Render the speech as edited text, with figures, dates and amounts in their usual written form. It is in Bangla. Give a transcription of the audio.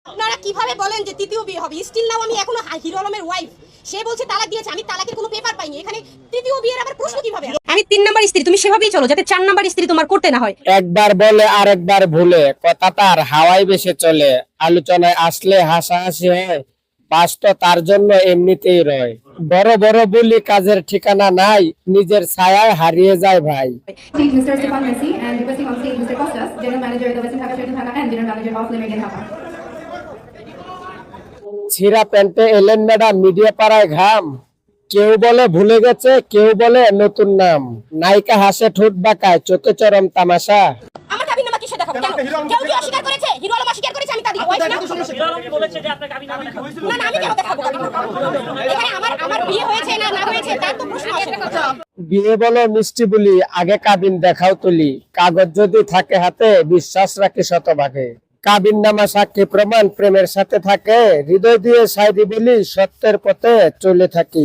আপনারা কিভাবে বলেন যে তৃতীয় বিয়ে হবে? স্টিল নাও আমি এখনো হিরো আলমের ওয়াইফ। সে বলছে তালাক দিয়েছে, আমি তালাকের কোনো পেপার পাইনি। এখানে তৃতীয় বিয়ের আবার প্রশ্ন কিভাবে? আমি 3 নাম্বার স্ত্রী, তুমি সেভাবেই চলো যাতে 4 নাম্বার স্ত্রী তোমার করতে না হয়। একবার বলে আরেকবার ভুলে, কথা তার হাওয়ায় বেশে চলে। আলোচনায় আসলে হাসাহাসি হয়, পাস তো তার জন্য এমনিতেই রয়। বড় বড় বলি কাজের ঠিকানা নাই, নিজের ছায়ায় হারিয়ে যায় ভাই। Mr. Stefan Messi and requesting on stage Mr. Costas, General Manager of the Western Dhaka Sheraton Dhaka and General Manager of Lemerian Dhaka. ছিঁড়া প্যান্টে এলেন ম্যাডাম মিডিয়া পাড়ায় ঘাম। কেউ বলে ভুলে গেছে, কেউ বলে নতুন নাম। নায়িকা হাসে ঠোঁট বাঁকায়, চোখে চরম তামাশা। আমার কাবিননামা কিসে দেখাবো? কেন কেউ কি অস্বীকার করেছে? হিরো আলম অস্বীকার করেছে আমি তাদের ওয়াইফ না। হিরো আলম বলেছে যে আপনার কাবিননামা দেখাবো। না না, আমি কেন দেখাবো কাবিননামা? এখানে আমার বিয়ে হয়েছে না না হয়েছে তার তো প্রশ্ন আসে না। বিয়ে বলো মিষ্টি বলি, আগে কাবিন দেখাও তুলি। কাগজ যদি থাকে হাতে, বিশ্বাস রাখি শতভাগে। কাবিন নামা সাক্ষী প্রমাণ প্রেমের সাথে থাকে, হৃদয় দিয়ে সাইদি বলি সত্যের পথে চলে থাকি।